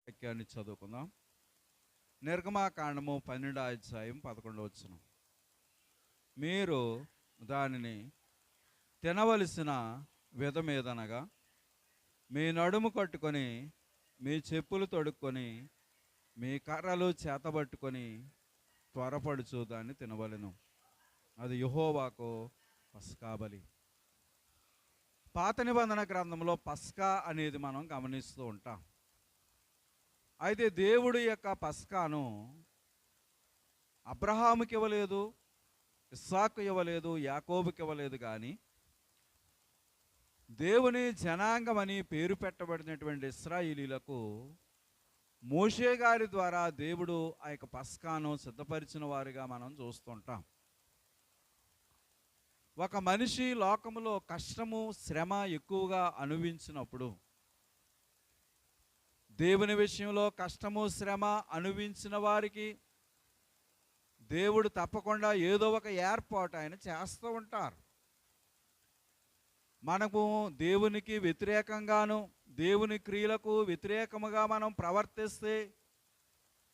వాక్యాన్ని చదువుకుందాం. నిర్గమాకాండము 12వ అధ్యాయం 11వ వచనం. మీరు దానిని తినవలసిన విధమేదనగా, మీ నడుము కట్టుకొని, మీ చెప్పులు తొడుక్కొని, మీ కర్రలు చేతబట్టుకొని త్వరపడుచు దాన్ని తినవలెను. అది యెహోవాకు పస్కా బలి. పాత నిబంధన గ్రంథంలో పస్కా అనేది మనం గమనిస్తూ ఉంటాం. అయితే దేవుడు యొక్క పస్కాను అబ్రహాముకి ఇవ్వలేదు, ఇస్సాకు ఇవ్వలేదు, యాకోబుకి ఇవ్వలేదు. కానీ దేవుని జనాంగం అని పేరు పెట్టబడినటువంటి ఇశ్రాయేలీలకు మోషే గారి ద్వారా దేవుడు ఆ యొక్క పస్కాను సిద్ధపరిచిన వారిగా మనం చూస్తుంటాం. ఒక మనిషి లోకములో కష్టము శ్రమ ఎక్కువగా అనుభవించినప్పుడు, దేవుని విషయంలో కష్టము శ్రమ అనుభవించిన వారికి దేవుడు తప్పకుండా ఏదో ఒక ఏర్పాటు ఆయన చేస్తూ ఉంటారు. మనము దేవునికి వ్యతిరేకంగాను దేవుని క్రియలకు వ్యతిరేకముగా మనం ప్రవర్తిస్తే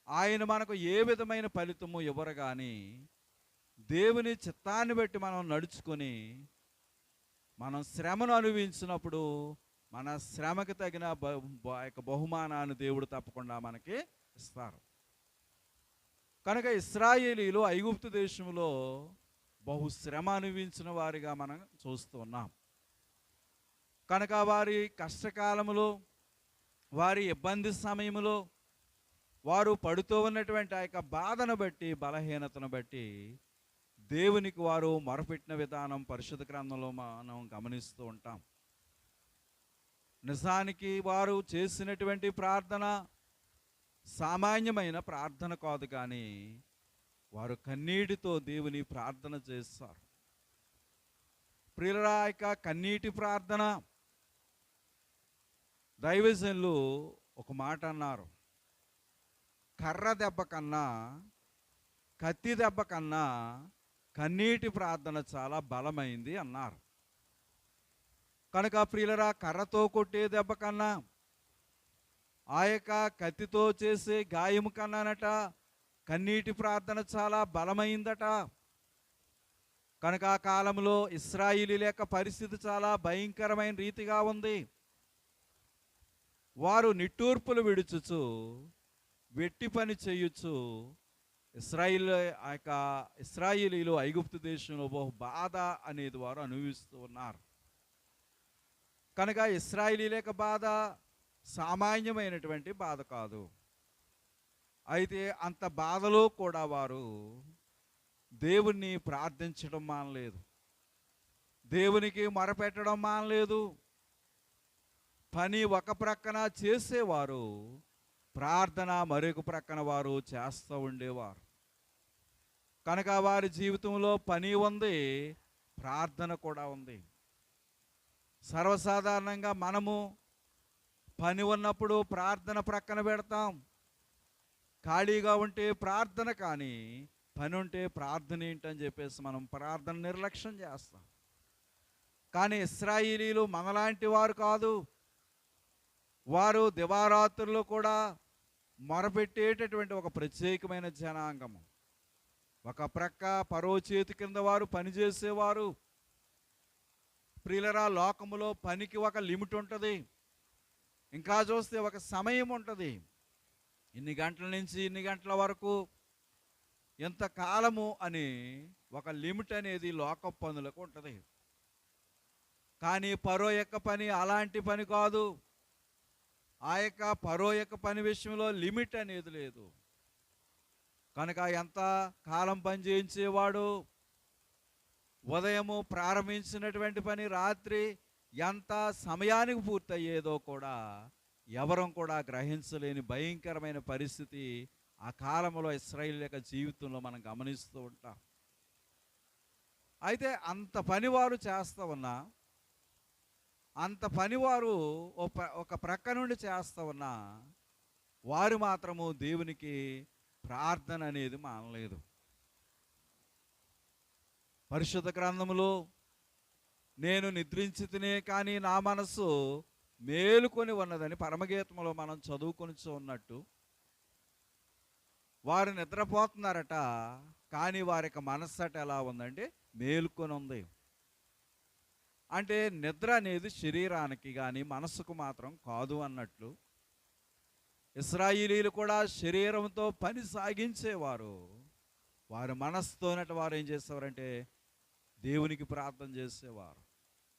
ఆయన మనకు ఏ విధమైన ఫలితము ఇవ్వరు. కానీ దేవుని చిత్తాన్ని బట్టి మనం నడుచుకొని మనం శ్రమను అనుభవించినప్పుడు మన శ్రమకు తగిన బహుమానాన్ని దేవుడు తప్పకుండా మనకి ఇస్తారు. కనుక ఇశ్రాయేలీలు ఐగుప్తు దేశంలో బహుశ్రమ అనుభవించిన వారిగా మనం చూస్తూ ఉన్నాం. కనుక వారి కష్టకాలములో, వారి ఇబ్బంది సమయంలో వారు పడుతూ ఉన్నటువంటి ఆ యొక్క బాధను బట్టి, బలహీనతను బట్టి దేవునికి వారు మొరపెట్టిన విధానం పరిశుద్ధ గ్రంథంలో మనం గమనిస్తూ ఉంటాం. నిజానికి వారు చేసినటువంటి ప్రార్థన సామాన్యమైన ప్రార్థన కాదు, కానీ వారు కన్నీటితో దేవుని ప్రార్థన చేస్తారు. ప్రియులారా, యొక్క కన్నీటి ప్రార్థన, దైవజనులు ఒక మాట అన్నారు, కర్ర దెబ్బ కన్నా, కత్తి దెబ్బ కన్నా కన్నీటి ప్రార్థన చాలా బలమైంది అన్నారు. కనుక ప్రియులరా, కర్రతో కొట్టే దెబ్బ కన్నా, ఆ యొక్క కత్తితో చేసే గాయము కన్నానట కన్నీటి ప్రార్థన చాలా బలమైందట. కనుక ఆ కాలంలో ఇశ్రాయేలీల యొక్క పరిస్థితి చాలా భయంకరమైన రీతిగా ఉంది. వారు నిట్టూర్పులు విడుచుచు, వెట్టి పని చేయొచ్చు ఇశ్రాయేలీలు ఐగుప్తు దేశంలో బహు బాధ అనేది వారు అనుభవిస్తూ ఉన్నారు. కనుక ఇశ్రాయేలీల యొక్క బాధ సామాన్యమైనటువంటి బాధ కాదు. అయితే అంత బాధలో కూడా వారు దేవుణ్ణి ప్రార్థించడం మానలేదు, దేవునికి మొరపెట్టడం మానలేదు. పని ఒక ప్రక్కన చేసేవారు, ప్రార్థన మరొక ప్రక్కన వారు చేస్తూ ఉండేవారు. కనుక వారి జీవితంలో పని ఉంది, ప్రార్థన కూడా ఉంది. సర్వసాధారణంగా మనము పని ఉన్నప్పుడు ప్రార్థన ప్రక్కన పెడతాం, ఖాళీగా ఉంటే ప్రార్థన, కానీ పని ఉంటే ప్రార్థన ఏంటని చెప్పేసి మనం ప్రార్థన నిర్లక్ష్యం చేస్తాం. కానీ ఇశ్రాయేలీలు మనలాంటి వారు కాదు. వారు దివారాత్రులు కూడా మొరపెట్టేటటువంటి ఒక ప్రత్యేకమైన జనాంగము. ఒక ప్రక్క పరో చేతి కింద వారు పనిచేసేవారు. ప్రియులరా, లోకములో పనికి ఒక లిమిట్ ఉంటుంది, ఇంకా చూస్తే ఒక సమయం ఉంటుంది. ఇన్ని గంటల నుంచి ఇన్ని గంటల వరకు, ఎంతకాలము అని ఒక లిమిట్ అనేది లోక పనులకు ఉంటుంది. కానీ పరో యొక్క పని అలాంటి పని కాదు. ఆ యొక్క పరో యొక్క పని విషయంలో లిమిట్ అనేది లేదు. కనుక ఎంత కాలం పని చేయించేవాడు, ఉదయము ప్రారంభించినటువంటి పని రాత్రి ఎంత సమయానికి పూర్తయ్యేదో కూడా ఎవరం కూడా గ్రహించలేని భయంకరమైన పరిస్థితి ఆ కాలంలో ఇశ్రాయేలు యొక్క జీవితంలో మనం గమనిస్తూ ఉంటాం. అయితే అంత పని వారు చేస్తూ ఉన్నా, అంత పనివారు ఒక ప్రక్క నుండి చేస్తూ ఉన్నా, వారు మాత్రము దేవునికి ప్రార్థన అనేది మానలేదు. పరిశుద్ధ గ్రంథములో నేను నిద్రించితినే కానీ నా మనస్సు మేలుకొని ఉన్నదని పరమగీతంలో మనం చదువుకొని ఉన్నట్టు వారు నిద్రపోతున్నారట, కానీ వారి యొక్క మనస్సట ఎలా ఉందంటే మేలుకొని ఉంది. అంటే నిద్ర అనేది శరీరానికి కానీ మనస్సుకు మాత్రం కాదు అన్నట్లు ఇశ్రాయేలీయులు కూడా శరీరంతో పని సాగించేవారు. వారి మనస్సుతోనట వారు ఏం చేసేవారంటే దేవునికి ప్రార్థన చేసేవారు.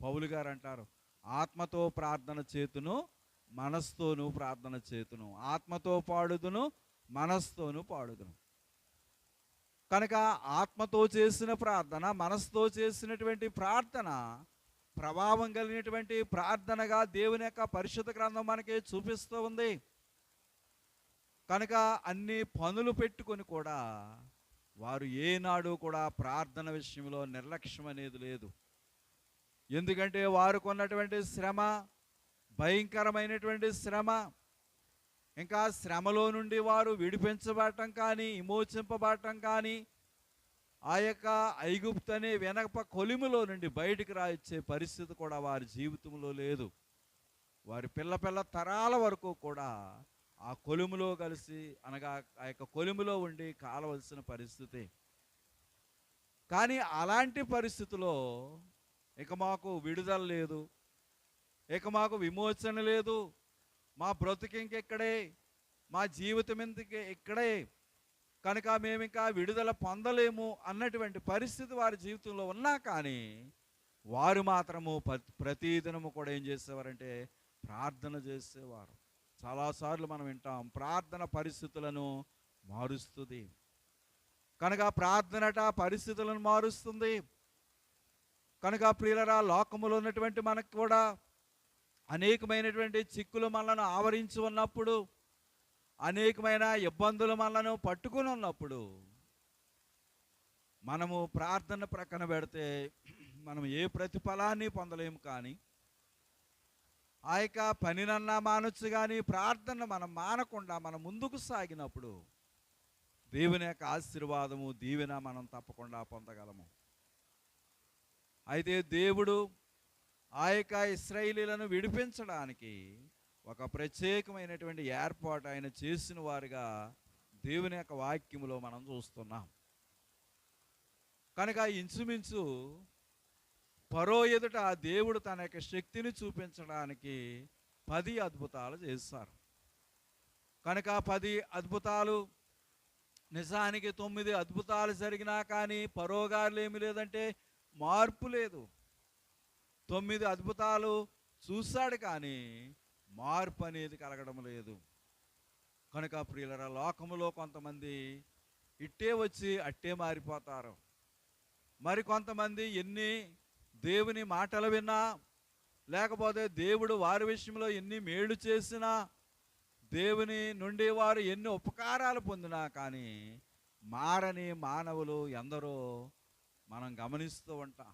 పౌలు గారు అంటారు, ఆత్మతో ప్రార్థన చేతును మనస్సుతోనూ ప్రార్థన చేతును, ఆత్మతో పాడుదును మనస్సుతోనూ పాడుదును. కనుక ఆత్మతో చేసిన ప్రార్థన, మనస్సుతో చేసినటువంటి ప్రార్థన ప్రభావం కలిగినటువంటి ప్రార్థనగా దేవుని యొక్క పరిశుద్ధ గ్రంథం మనకి చూపిస్తూ ఉంది. కనుక అన్ని పనులు పెట్టుకొని కూడా వారు ఏనాడు కూడా ప్రార్థన విషయంలో నిర్లక్ష్యం అనేది లేదు. ఎందుకంటే వారు కొన్నటువంటి శ్రమ భయంకరమైనటువంటి శ్రమ, ఇంకా శ్రమలో నుండి వారు విడిపించబడటం కానీ విమోచింపబడటం కానీ ఆ యొక్క ఐగుప్తు అనే వెనక కొలిమిలో నుండి బయటికి రాయిచ్చే పరిస్థితి కూడా వారి జీవితంలో లేదు. వారి పిల్ల తరాల వరకు కూడా ఆ కొలిమిలో కలిసి అనగా ఆ యొక్క కొలిమిలో ఉండి కాలవలసిన పరిస్థితి. కానీ అలాంటి పరిస్థితిలో ఇక మాకు విడుదల లేదు, ఇక మాకు విమోచన లేదు, మా బ్రతుకు ఇంకెక్కడే, మా జీవితం ఇందుకే ఇక్కడే, కనుక మేము ఇంకా విడుదల పొందలేము అన్నటువంటి పరిస్థితి వారి జీవితంలో ఉన్నా కానీ వారు మాత్రము ప్రతిదినము కూడా ఏం చేసేవారంటే ప్రార్థన చేసేవారు. చాలాసార్లు మనం వింటాం, ప్రార్థన పరిస్థితులను మారుస్తుంది. కనుక ప్రార్థనట పరిస్థితులను మారుస్తుంది. కనుక ప్రియులరా, లోకములో ఉన్నటువంటి మనకు కూడా అనేకమైనటువంటి చిక్కులు మనలను ఆవరించి ఉన్నప్పుడు, అనేకమైన ఇబ్బందులు మనలను పట్టుకుని ఉన్నప్పుడు మనము ప్రార్థన ప్రక్కన పెడితే మనం ఏ ప్రతిఫలాన్ని పొందలేము. కానీ ఆ యొక్క పనినన్నా మానొచ్చు, కానీ ప్రార్థన మనం మానకుండా మనం ముందుకు సాగినప్పుడు దేవుని యొక్క ఆశీర్వాదము దీవెన మనం తప్పకుండా పొందగలము. అయితే దేవుడు ఆ యొక్క ఇశ్రాయేలీయులను విడిపించడానికి ఒక ప్రత్యేకమైనటువంటి ఏర్పాటు ఆయన చేసిన వారుగా దేవుని యొక్క వాక్యములో మనం చూస్తున్నాం. కనుక ఇంచుమించు ఫరో ఎదుట దేవుడు తన యొక్క శక్తిని చూపించడానికి 10 అద్భుతాలు చేశారు. కనుక 10 అద్భుతాలు, నిజానికి 9 అద్భుతాలు జరిగినా కానీ ఫరో గారు ఏమి లేదంటే మార్పు లేదు. 9 అద్భుతాలు చూశాడు కానీ మార్పు అనేది కలగడం లేదు. కనుక ప్రియులరా, లోకములో కొంతమంది ఇట్టే వచ్చి అట్టే మారిపోతారు. మరి కొంతమంది ఎన్ని దేవుని మాటలు విన్నా, లేకపోతే దేవుడు వారి విషయంలో ఎన్ని మేలు చేసినా, దేవుని నుండి వారు ఎన్ని ఉపకారాలు పొందినా కానీ మారని మానవులు ఎందరో మనం గమనిస్తూ ఉంటాం.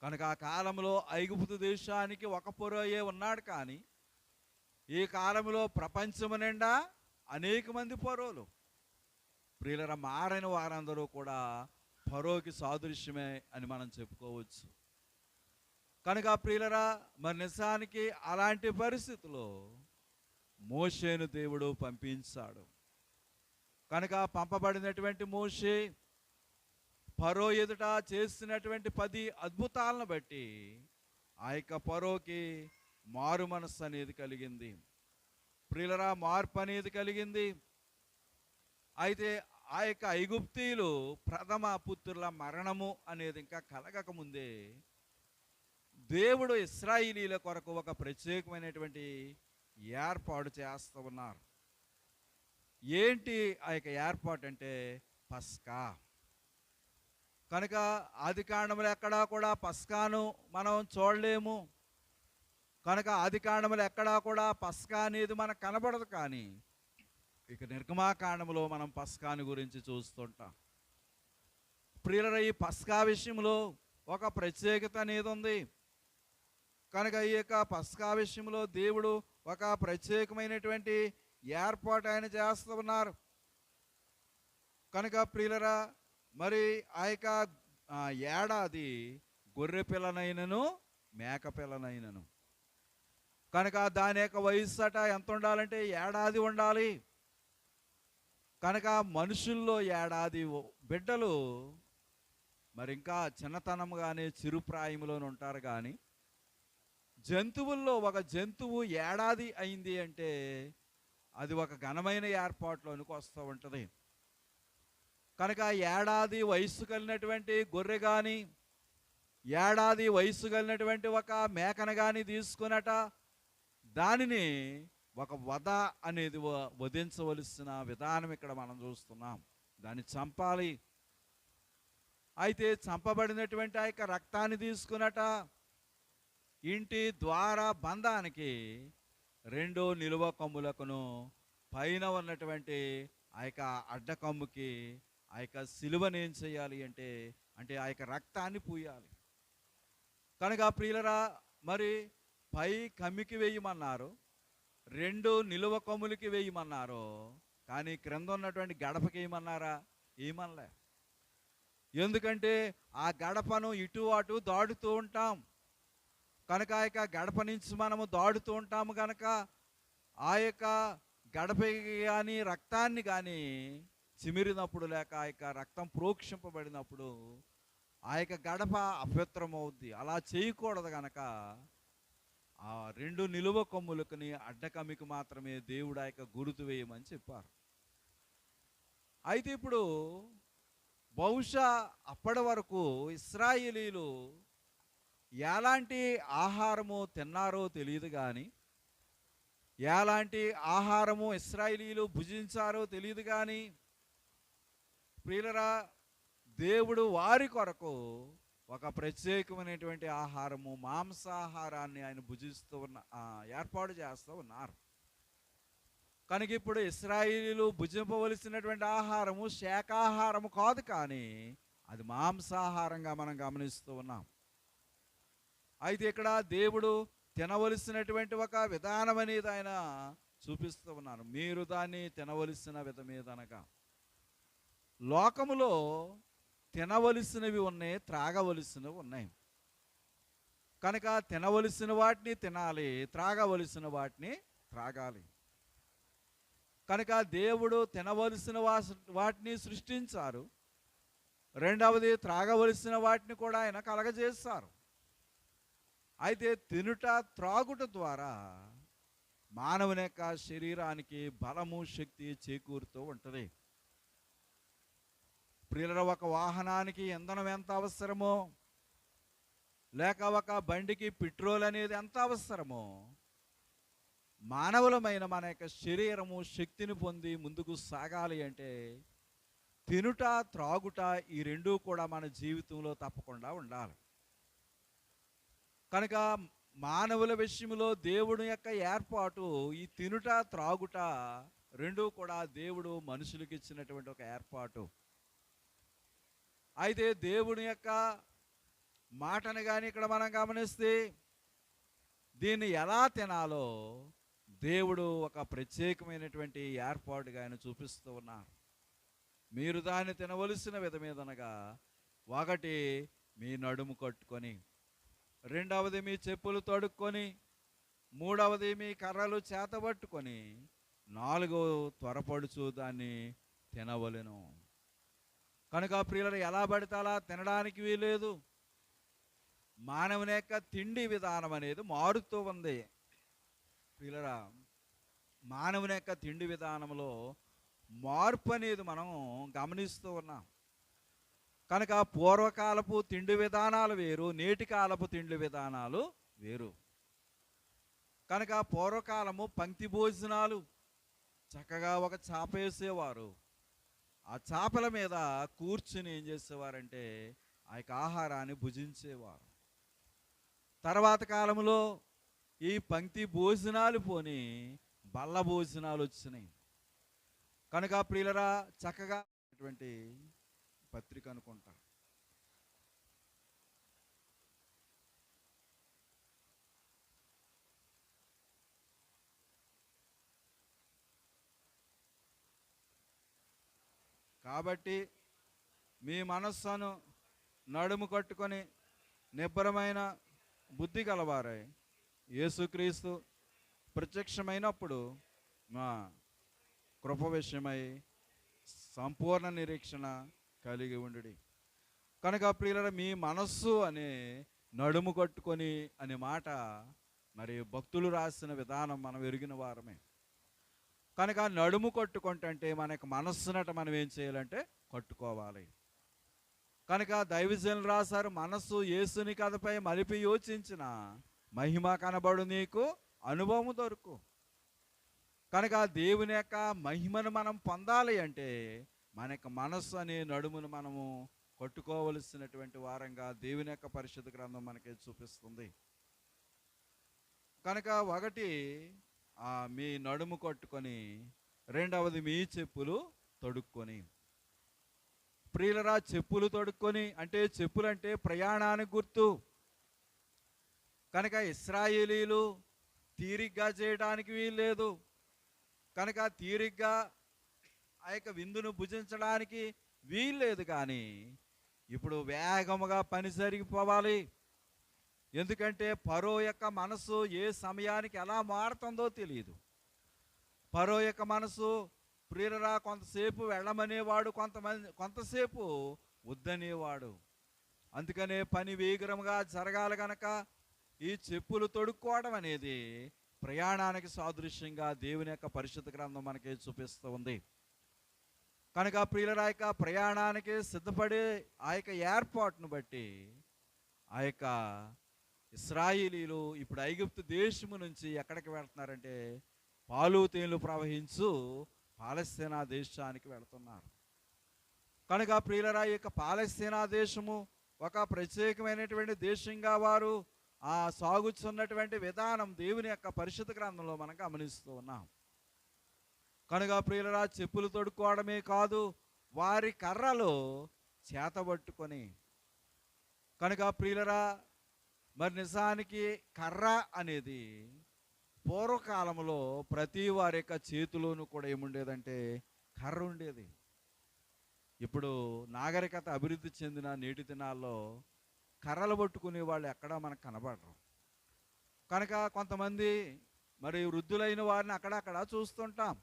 కనుక ఆ కాలంలో ఐగుప్తు దేశానికి ఒక ఫరోయే ఉన్నాడు, కానీ ఈ కాలంలో ప్రపంచము నిండా అనేక మంది ఫరోలు. ప్రియులరా, మారని వారందరూ కూడా ఫరోకి సాదృశ్యమే అని మనం చెప్పుకోవచ్చు. కనుక ప్రియులరా, మరి నిజానికి అలాంటి పరిస్థితుల్లో మోషేను దేవుడు పంపించాడు. కనుక పంపబడినటువంటి మోషే ఫరో ఎదుట చేసినటువంటి 10 అద్భుతాలను బట్టి ఆ యొక్క ఫరోకి మారు మనస్సు అనేది కలిగింది. ప్రియులరా, మార్పు అనేది కలిగింది. అయితే ఆ యొక్క ఐగుప్తీయులు ప్రథమ పుత్రుల మరణము అనేది ఇంకా కలగక ముందే దేవుడు ఇశ్రాయేలీయుల కొరకు ఒక ప్రత్యేకమైనటువంటి ఏర్పాటు చేస్తూ ఉన్నారు. ఏంటి ఆ యొక్క ఏర్పాటు అంటే పస్కా. కనుక ఆదికాండములు ఎక్కడా కూడా పస్కాను మనం చూడలేము. కనుక ఆదికాండములు ఎక్కడా కూడా పస్కా అనేది మనకు కనబడదు. కానీ ఇక నిర్గమాకాండములో మనం పస్కాని గురించి చూస్తుంటాం. ప్రియులరా, ఈ పస్కా విషయంలో ఒక ప్రత్యేకత అనేది ఉంది. కనుక ఈ యొక్క పస్కా విషయంలో దేవుడు ఒక ప్రత్యేకమైనటువంటి ఏర్పాటు ఆయన చేస్తూ ఉన్నారు. కనుక ప్రియులరా, మరి ఆ యొక్క ఏడాది గొర్రె పిల్లనైనను మేక పిల్లనైనను కనుక దాని యొక్క వయస్సు అట ఎంత ఉండాలంటే ఏడాది ఉండాలి. కనుక మనుషుల్లో ఏడాది బిడ్డలు మరి ఇంకా చిన్నతనంగానే చిరుప్రాయంలోనే ఉంటారు. కానీ జంతువుల్లో ఒక జంతువు ఏడాది అయింది అంటే అది ఒక ఘనమైన ఏర్పాటులోనికి వస్తూ ఉంటుంది. కనుక ఏడాది వయస్సు కలిగినటువంటి గొర్రె కానీ, ఏడాది వయస్సు కలిగినటువంటి ఒక మేకను కానీ తీసుకున్నట దానిని ఒక వధ అనేది వధించవలసిన విధానం ఇక్కడ మనం చూస్తున్నాం. దాన్ని చంపాలి. అయితే చంపబడినటువంటి ఆ యొక్క రక్తాన్ని తీసుకున్నట ఇంటి ద్వార బంధానికి 2 నిలువ కొమ్ములకును పైన ఉన్నటువంటి ఆ యొక్క అడ్డకమ్ముకి ఆ యొక్క సిలువను ఏం చేయాలి అంటే ఆ యొక్క రక్తాన్ని పూయాలి. కనుక ప్రియులరా, మరి పై కమ్మికి వేయమన్నారు, 2 నిలువ కొమ్ములకి వేయమన్నారు, కానీ క్రింద ఉన్నటువంటి గడపకి వేయమన్నారా? ఏమనలే. ఎందుకంటే ఆ గడపను ఇటు అటు దాడుతూ ఉంటాం కనుక ఆ యొక్క గడప నుంచి మనము దాడుతూ ఉంటాము కనుక ఆ యొక్క గడపకి కానీ రక్తాన్ని కానీ చిమిరినప్పుడు, లేక ఆ యొక్క రక్తం ప్రోక్షింపబడినప్పుడు ఆ యొక్క గడప అపవిత్రమవుద్ది. అలా చేయకూడదు కనుక ఆ 2 నిలువ కొమ్ములకుని అడ్డకమ్మికి మాత్రమే దేవుడు ఆ యొక్క గుర్తు వేయమని చెప్పారు. అయితే ఇప్పుడు బహుశా అప్పటి వరకు ఇశ్రాయేలీలు ఎలాంటి ఆహారము తిన్నారో తెలియదు, కానీ ఎలాంటి ఆహారము ఇశ్రాయేలీలు భుజించారో తెలియదు, కానీ ప్రియులరా, దేవుడు వారి కొరకు ఒక ప్రత్యేకమైనటువంటి ఆహారము, మాంసాహారాన్ని ఆయన భుజిస్తూ ఏర్పాటు చేస్తూ ఉన్నారు. కనుక ఇప్పుడు ఇశ్రాయేలీలు భుజింపవలసినటువంటి ఆహారము శాకాహారము కాదు, కానీ అది మాంసాహారంగా మనం గమనిస్తూ ఉన్నాం. అయితే ఇక్కడ దేవుడు తినవలసినటువంటి ఒక విధానం అనేది ఆయన చూపిస్తూ ఉన్నారు. మీరు దాన్ని తినవలసిన విధమేదనగా, లోకములో తినవలసినవి ఉన్నాయి, త్రాగవలసినవి ఉన్నాయి. కనుక తినవలసిన వాటిని తినాలి, త్రాగవలసిన వాటిని త్రాగాలి. కనుక దేవుడు తినవలసిన వాటిని సృష్టించారు, రెండవది త్రాగవలసిన వాటిని కూడా ఆయన కలగజేస్తారు. అయితే తినుట త్రాగుట ద్వారా మానవుని యొక్క శరీరానికి బలము, శక్తి చేకూరుతూ ఉంటుంది. ప్రియుల, ఒక వాహనానికి ఇంధనం ఎంత అవసరమో, లేక ఒక బండికి పెట్రోల్ అనేది ఎంత అవసరమో, మానవులమైన మన యొక్క శరీరము శక్తిని పొంది ముందుకు సాగాలి అంటే తినుట త్రాగుట ఈ రెండూ కూడా మన జీవితంలో తప్పకుండా ఉండాలి. కనుక మానవుల విషయంలో దేవుని యొక్క ఏర్పాటు, ఈ తినుట త్రాగుట రెండూ కూడా దేవుడు మనుషులకు ఇచ్చినటువంటి ఒక ఏర్పాటు. అయితే దేవుని యొక్క మాటను కానీ ఇక్కడ మనం గమనిస్తే దీన్ని ఎలా తినాలో దేవుడు ఒక ప్రత్యేకమైనటువంటి ఏర్పాటుగా ఆయన చూపిస్తూ ఉన్నారు. మీరు దాన్ని తినవలసిన విధమేదనగా, ఒకటి మీ నడుము కట్టుకొని, రెండవది మీ చెప్పులు తొడుక్కొని, మూడవది మీ కర్రలు చేతబట్టుకొని, నాలుగో త్వరపడుచు దాన్ని తినవలెను. కనుక ప్రియులు, ఎలా పడితే అలా తినడానికి వీలేదు. మానవుని యొక్క తిండి విధానం అనేది మారుతూ ఉంది. ప్రియులరా, మానవుని యొక్క తిండి విధానంలో మార్పు అనేది మనం గమనిస్తూ ఉన్నాం. కనుక పూర్వకాలపు తిండి విధానాలు వేరు, నేటి కాలపు తిండి విధానాలు వేరు. కనుక పూర్వకాలము పంక్తి భోజనాలు, చక్కగా ఒక చాప వేసేవారు, ఆ చాపల మీద కూర్చుని ఏం చేసేవారంటే ఆ యొక్క ఆహారాన్ని భుజించేవారు. తర్వాత కాలంలో ఈ పంక్తి భోజనాలు పోని బల్ల భోజనాలు వచ్చినాయి. కనుక ప్రియులరా, చక్కగా అటువంటి పత్రిక అనుకుంటా, కాబట్టి మీ మనస్సును నడుము కట్టుకొని నిబ్బరమైన బుద్ధి కలవారై యేసుక్రీస్తు ప్రత్యక్షమైనప్పుడు మా కృప విషయమై సంపూర్ణ నిరీక్షణ కలిగి ఉండుడి. కనుక ప్రియులారా, మీ మనస్సు అనే నడుము కట్టుకొని అనే మాట మరి భక్తులు రాసిన విధానం మనం ఎరిగిన వారమే. కనుక నడుము కట్టుకుంటే మనకు మనస్సునట మనం ఏం చేయాలంటే కట్టుకోవాలి. కనుక దైవజనులు రాశారు, మనస్సు యేసుని కథపై మలిపి యోచించిన మహిమ కనబడు నీకు అనుభవం దొరుకు. కనుక దేవుని యొక్క మహిమను మనం పొందాలి అంటే మనకు మనస్సు అనే నడుమును మనము కట్టుకోవలసినటువంటి వారంగా దేవుని యొక్క పరిశుద్ధ గ్రంథం మనకి చూపిస్తుంది. కనుక ఒకటి మీ నడుము కట్టుకొని, రెండవది మీ చెప్పులు తొడుక్కొని. ప్రియులరా, చెప్పులు తొడుక్కొని అంటే చెప్పులంటే ప్రయాణానికి గుర్తు. కనుక ఇశ్రాయేలీలు తీరిగ్గా చేయడానికి వీల్లేదు. కనుక తీరిగ్గా ఆ యొక్క విందును భుజించడానికి వీల్లేదు. కానీ ఇప్పుడు వేగముగా పని జరిగిపోవాలి. ఎందుకంటే ఫరో యొక్క మనసు ఏ సమయానికి ఎలా మారుతుందో తెలియదు. ఫరో యొక్క మనసు ప్రియులరా కొంతసేపు వెళ్ళమనేవాడు, కొంతసేపు వద్దనేవాడు. అందుకనే పని వేగరంగా జరగాలి గనక ఈ చెప్పులు తొడుక్కోవడం అనేది ప్రయాణానికి సాదృశ్యంగా దేవుని యొక్క పరిశుద్ధ గ్రంథం మనకి చూపిస్తూ ఉంది. కనుక ప్రియులరా యొక్క ప్రయాణానికి సిద్ధపడే ఆ యొక్క ఏర్పాటును బట్టి ఆ యొక్క ఇశ్రాయేలీలు ఇప్పుడు ఐగుప్తు దేశము నుంచి ఎక్కడికి వెళ్తున్నారంటే పాలు తేనెలు ప్రవహించు పాలస్తీనా దేశానికి వెళుతున్నారు. కనుక ప్రియులరా యొక్క పాలస్తీనా దేశము ఒక ప్రత్యేకమైనటువంటి దేశంగా వారు సాగుతున్నటువంటి విధానం దేవుని యొక్క పరిశుద్ధ గ్రంథంలో మనం గమనిస్తూ ఉన్నాం. కనుక ప్రియులరా చెప్పులు తొడుక్కోవడమే కాదు, వారి కర్రలు చేతబట్టుకొని. కనుక ప్రియులరా మరి నిజానికి కర్ర అనేది పూర్వకాలంలో ప్రతి వారి యొక్క చేతిలోనూ కూడా ఏముండేదంటే కర్ర ఉండేది. ఇప్పుడు నాగరికత అభివృద్ధి చెందిన నేటి దినాల్లో కర్రలు పట్టుకునే వాళ్ళు ఎక్కడా మనకు కనబడరు. కనుక కొంతమంది మరి వృద్ధులైన వారిని అక్కడక్కడ చూస్తుంటాం.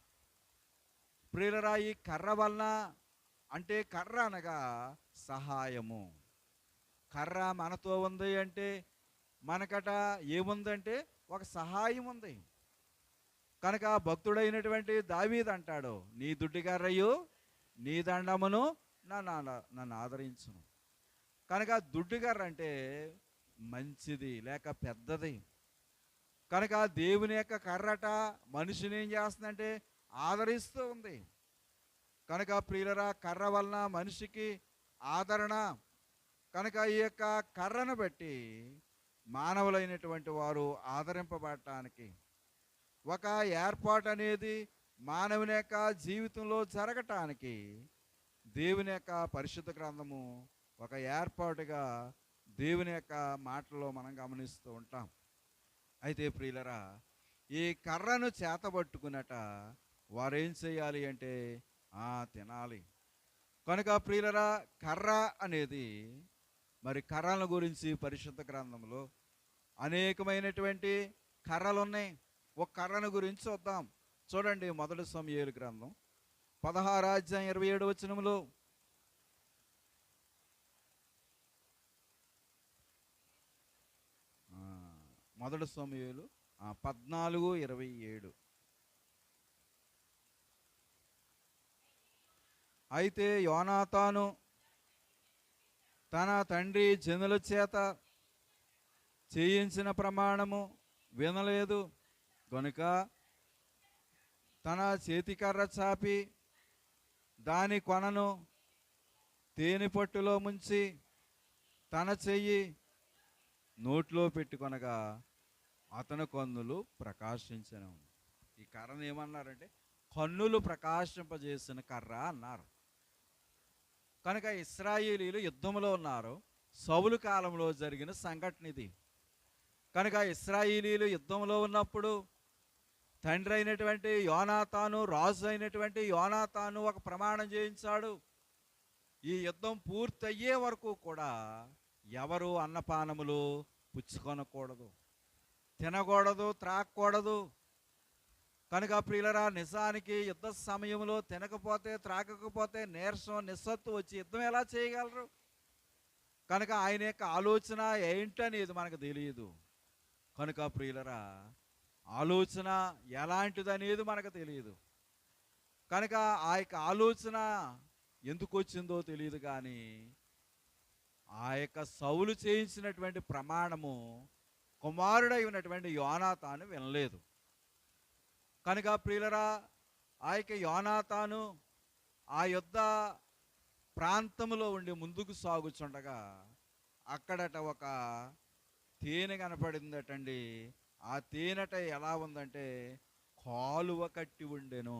ప్రియులరా ఈ కర్ర వలన అంటే కర్ర అనగా సహాయము. కర్ర మనతో ఉంది అంటే మనకట ఏముందంటే ఒక సహాయం ఉంది. కనుక భక్తుడైనటువంటి దావీదు అంటాడు, నీ దుడ్డికర్రయు నీ దండమును నన్ను ఆదరించును. కనుక దుడ్డికర్ర అంటే మంచిది లేక పెద్దది. కనుక దేవుని యొక్క కర్రట మనిషిని ఏం చేస్తుందంటే ఆదరిస్తూ ఉంది. కనుక ప్రియులరా కర్ర వలన మనిషికి ఆదరణ. కనుక ఈ యొక్క కర్రను బట్టి మానవులైనటువంటి వారు ఆదరింపబడటానికి ఒక ఏర్పాటు అనేది మానవుని యొక్క జీవితంలో జరగటానికి దేవుని యొక్క పరిశుద్ధ గ్రంథము ఒక ఏర్పాటుగా దేవుని యొక్క మాటల్లో మనం గమనిస్తూ ఉంటాం. అయితే ప్రియులరా ఈ కర్రను చేతబట్టుకున్నట వారేం చేయాలి అంటే తినాలి. కనుక ప్రియులరా కర్ర అనేది మరి కర్రల గురించి పరిశుద్ధ గ్రంథంలో అనేకమైనటువంటి కర్రలు ఉన్నాయి. ఒక కర్రను గురించి చూద్దాం. చూడండి, మొదటి సమూయేలు గ్రంథం 16:27 మొదటి సమూయేలు 14:27. అయితే యోనాతాను తన తండ్రి జనుల చేత చేయించిన ప్రమాణము వినలేదు గనుక తన చేతికర్ర చాపి దాని కొనను తేనె పట్టులో ముంచి తన చెయ్యి నోట్లో పెట్టుకొనగా అతని కన్నులు ప్రకాశించను. ఈ కర్రను ఏమన్నారంటే కన్నులు ప్రకాశింపజేసిన కర్ర అన్నారు. కనుక ఇశ్రాయేలీలు యుద్ధంలో ఉన్నారు. సౌలు కాలంలో జరిగిన సంఘటన ఇది. కనుక ఇశ్రాయేలీలు యుద్ధంలో ఉన్నప్పుడు తండ్రి అయినటువంటి యోనాతాను, రాజు అయినటువంటి యోనాతాను ఒక ప్రమాణం చేయించాడు. ఈ యుద్ధం పూర్తయ్యే వరకు కూడా ఎవరు అన్నపానములు పుచ్చుకొనకూడదు, తినకూడదు, త్రాగకూడదు. కనుక ప్రియులరా, నిజానికి యుద్ధ సమయంలో తినకపోతే త్రాగకపోతే నీరసం నిస్సత్తు వచ్చి యుద్ధం ఎలా చేయగలరు? కనుక ఆయన యొక్క ఆలోచన ఏంటనేది మనకు తెలియదు. కనుక ప్రియులరా, ఆలోచన ఎలాంటిదనేది మనకు తెలియదు. కనుక ఆ యొక్క ఆలోచన ఎందుకు వచ్చిందో తెలియదు, కానీ ఆ యొక్క సౌలు చేయించినటువంటి ప్రమాణము కుమారుడై ఉన్నటువంటి యోనాతాను వినలేదు. కనుక ప్రియులరా, ఆ యొక్క యోనాతాను ఆ యుద్ధ ప్రాంతంలో ఉండి ముందుకు సాగుచుండగా అక్కడట ఒక తేనె కనపడిందటండి. ఆ తేనెట ఎలా ఉందంటే కాలువ కట్టి ఉండెను.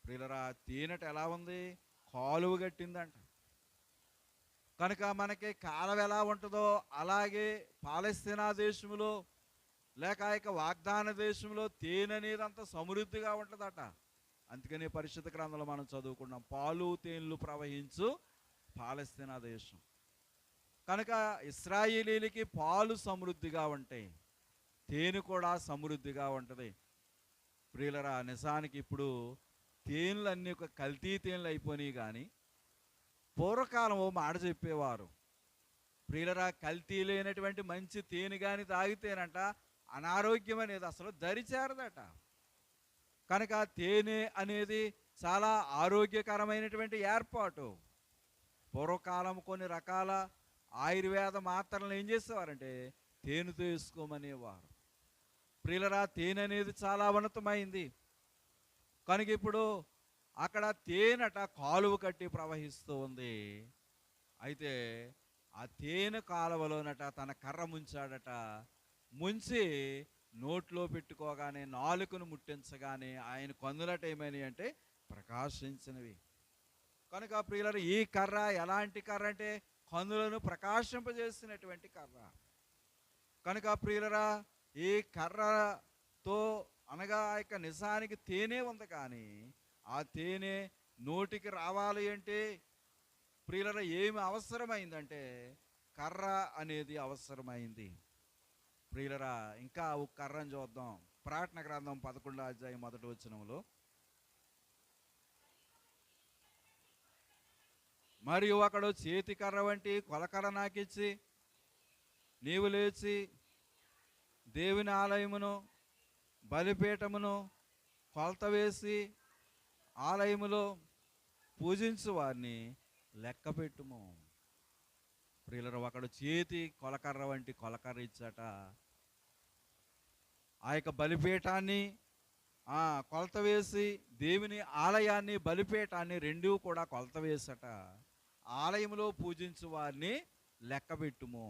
ప్రియులరా, తేనెట ఎలా ఉంది? కాలువ కట్టిందంట. కనుక మనకి కాలువ ఎలా ఉంటుందో అలాగే పాలస్తీనా దేశంలో లేక ఇక వాగ్దాన దేశంలో తేనె అనేది అంత సమృద్ధిగా ఉంటుందట. అందుకని పరిశుద్ధ గ్రంథంలో మనం చదువుకున్నాం, పాలు తేనెలు ప్రవహించు పాలస్తీనా దేశం. కనుక ఇశ్రాయేలీలకి పాలు సమృద్ధిగా ఉంటాయి, తేనె కూడా సమృద్ధిగా ఉంటుంది. ప్రియులరా, నిజానికి ఇప్పుడు తేనెలు అన్నీ ఒక కల్తీ తేనెలు అయిపోయినాయి. కానీ పూర్వకాలం ఓ మాట చెప్పేవారు, ప్రియులరా, కల్తీ లేనటువంటి మంచి తేనె కానీ తాగితేనంట అనారోగ్యం అనేది అసలు దరిచేరదట. కనుక తేనె అనేది చాలా ఆరోగ్యకరమైనటువంటి ఏర్పాటు. పూర్వకాలం కొన్ని రకాల ఆయుర్వేద మాత్రలను ఏం చేసేవారంటే తేనెతో వేసుకోమనేవారు. ప్రియులరా, తేనె అనేది చాలా ఉన్నతమైంది. కనుక ఇప్పుడు అక్కడ తేనెట కాలువ కట్టి ప్రవహిస్తూ ఉంది. అయితే ఆ తేనె కాలువలోనట తన కర్ర ముంచాడట. ముంచి నోట్లో పెట్టుకోగానే, నాలుకను ముట్టించగానే ఆయన కన్నులట ఏమని అంటే ప్రకాశించినవి. కనుక ప్రియులారా, ఈ కర్ర ఎలాంటి కర్ర అంటే కన్నులను ప్రకాశింపజేసినటువంటి కర్ర. కనుక ప్రియులారా, ఈ కర్రతో అనగా ఆ యొక్క నిజానికి తేనె ఉంది, కానీ ఆ తేనె నోటికి రావాలి అంటే ప్రియులారా ఏమి అవసరమైందంటే కర్ర అనేది అవసరమైంది. ప్రియులరా, ఇంకా ఒక కర్రను చూద్దాం. ప్రకటన గ్రంథం 11వ అధ్యాయం 1వ వచనంలో, మరియు అక్కడ చేతి కర్ర వంటి కొలకర్ర నాకిచ్చి, నీవు లేచి దేవుని ఆలయమును బలిపీఠమును కొలత వేసి ఆలయములో పూజించు వారిని లెక్క పెట్టుము. ప్రియులరా, ఒకడు చేతి కొలకర్ర వంటి కొలకర్ర ఇచ్చాట. ఆ యొక్క బలిపీఠాన్ని కొలత వేసి దేవుని ఆలయాన్ని బలిపీఠాన్ని రెండూ కూడా కొలత వేసట. ఆలయంలో పూజించు వారిని లెక్క పెట్టుము.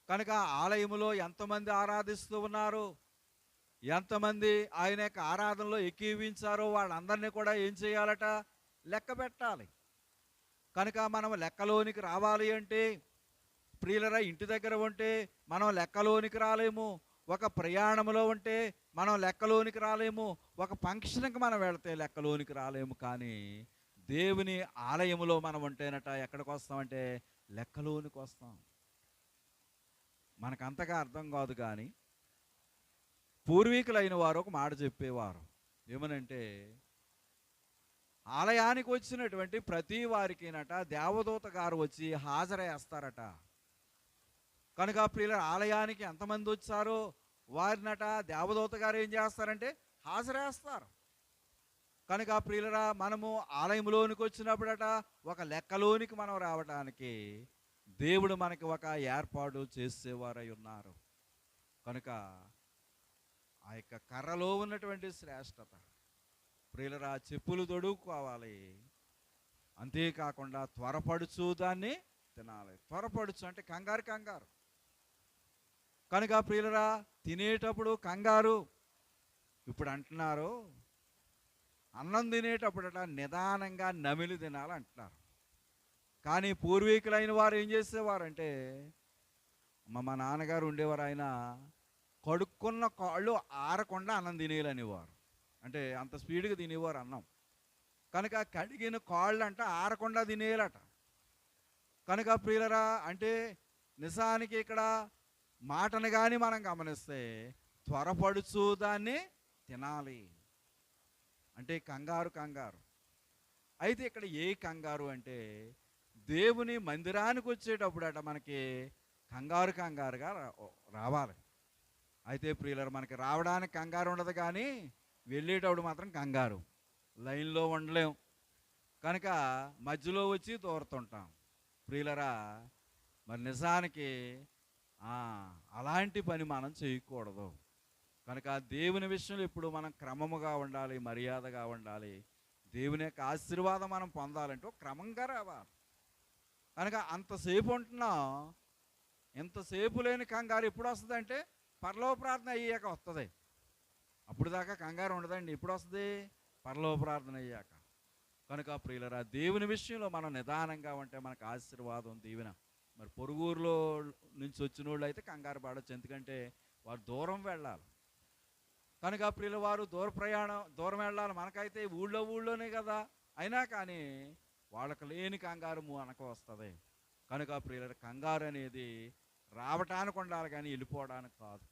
కనుక ఆలయములో ఎంతమంది ఆరాధిస్తూ ఉన్నారు, ఎంతమంది ఆయన యొక్క ఆరాధనలో ఎక్కివించారో వాళ్ళందరినీ కూడా ఏం చేయాలట? లెక్క పెట్టాలి. కనుక మనం లెక్కలోనికి రావాలి అంటే ప్రియులరా, ఇంటి దగ్గర ఉంటే మనం లెక్కలోనికి రాలేము. ఒక ప్రయాణంలో ఉంటే మనం లెక్కలోనికి రాలేము. ఒక ఫంక్షన్కి మనం వెళితే లెక్కలోనికి రాలేము. కానీ దేవుని ఆలయములో మనం ఉంటేనట ఎక్కడికి వస్తామంటే లెక్కలోనికి వస్తాం. మనకు అంతగా అర్థం కాదు, కానీ పూర్వీకులైన వారు ఒక మాట చెప్పేవారు. ఏమనంటే, ఆలయానికి వచ్చినటువంటి ప్రతి వారికినట దేవదూత గారు వచ్చి హాజరయ్యేస్తారట. కనుక ప్రియుల ఆలయానికి ఎంతమంది వచ్చారో వారినట దేవదూత గారు ఏం చేస్తారంటే హాజరేస్తారు. కనుక ప్రియులరా, మనము ఆలయంలోనికి వచ్చినప్పుడట ఒక లెక్కలోనికి మనం రావడానికి దేవుడు మనకి ఒక ఏర్పాటు చేసేవారై ఉన్నారు. కనుక ఆ యొక్క కర్రలో ఉన్నటువంటి శ్రేష్టత ప్రియులరా, చెప్పులు తొడుక్కోవాలి. అంతేకాకుండా త్వరపడుచు దాన్ని తినాలి. త్వరపడుచు అంటే కంగారు కంగారు. కనుక ప్రియులరా, తినేటప్పుడు కంగారు. ఇప్పుడు అంటున్నారు అన్నం తినేటప్పుడట నిదానంగా నమిలి తినాలి అంటున్నారు. కానీ పూర్వీకులైన వారు ఏం చేసేవారంటే, మా నాన్నగారు ఉండేవారు, ఆయన కడుక్కున్న కాళ్ళు ఆరకుండా అన్నం తినేయాలనేవారు. అంటే అంత స్పీడ్గా తినేవారు అన్నం. కనుక కడిగిన కాళ్ళు అంట ఆరకుండా తినేయాలట. కనుక ప్రియులరా, అంటే నిజానికి ఇక్కడ మాటను కానీ మనం గమనిస్తే త్వరపడుచు దాన్ని తినాలి. అంటే కంగారు కంగారు. అయితే ఇక్కడ ఏ కంగారు అంటే దేవుని మందిరానికి వచ్చేటప్పుడట మనకి కంగారు కంగారుగా రావాలి. అయితే ప్రియులారా, మనకి రావడానికి కంగారు ఉండదు, కానీ వెళ్ళేటప్పుడు మాత్రం కంగారు. లైన్లో ఉండలేం కనుక మధ్యలో వచ్చి దూరుతుంటాం. ప్రియులారా, మరి నిజానికి అలాంటి పని మనం చేయకూడదు. కనుక దేవుని విషయంలో ఇప్పుడు మనం క్రమముగా ఉండాలి, మర్యాదగా ఉండాలి. దేవుని యొక్క ఆశీర్వాదం మనం పొందాలంటే క్రమంగా రావాలి. కనుక అంతసేపు ఉంటున్నాం. ఇంతసేపు లేని కంగారు ఎప్పుడు వస్తుంది అంటే పరలోక ప్రార్థన అయ్యాక వస్తుంది. అప్పుడు దాకా కంగారు ఉండదండి. ఎప్పుడు వస్తుంది? పరలోక ప్రార్థన అయ్యాక. కనుక ప్రియులరా, దేవుని విషయంలో మనం నిదానంగా ఉంటే మనకు ఆశీర్వాదం, దీవెన. మరి పొరుగురులో నుంచి వచ్చిన వాళ్ళు అయితే కంగారు పడవచ్చు, ఎందుకంటే వారు దూరం వెళ్ళాలి. కనుక ప్రియుల వారు దూరం వెళ్ళాలి. మనకైతే ఊళ్ళోనే కదా, అయినా కానీ వాళ్ళకి లేని కంగారు మనకు వస్తుంది. కనుక ప్రియుల కంగారు అనేది రావటానికి ఉండాలి, కానీ వెళ్ళిపోవడానికి కాదు.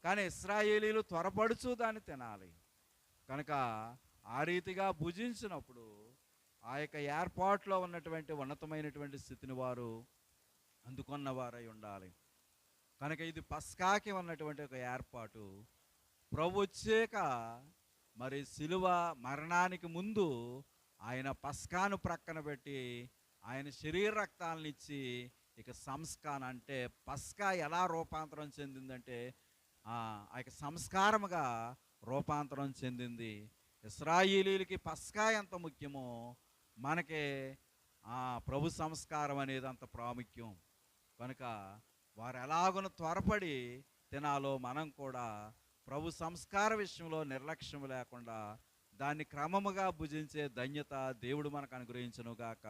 కానీ ఇశ్రాయేలీలు త్వరపడుచు దాన్ని తినాలి. కనుక ఆ రీతిగా భుజించినప్పుడు ఆ యొక్క ఏర్పాట్లో ఉన్నటువంటి ఉన్నతమైనటువంటి స్థితిని వారు అందుకున్నవారై ఉండాలి. కనుక ఇది పస్కాకి ఉన్నటువంటి ఒక ఏర్పాటు. ప్రభు వచ్చాక మరి శిలువ మరణానికి ముందు ఆయన పస్కాను ప్రక్కన పెట్టి ఆయన శరీర రక్తాలను ఇచ్చి ఇక సంస్కారం అంటే పస్కా ఎలా రూపాంతరం చెందిందంటే ఆ యొక్క సంస్కారముగా రూపాంతరం చెందింది. ఇశ్రాయేలీలకి పస్కా ఎంత ముఖ్యమో మనకి ప్రభు సంస్కారం అనేది అంత ప్రాముఖ్యం. కనుక వారు ఎలాగున త్వరపడి తినాలో మనం కూడా ప్రభు సంస్కార విషయంలో నిర్లక్ష్యం లేకుండా దాన్ని క్రమముగా భుజించే ధన్యత దేవుడు మనకు అనుగ్రహించునుగాక.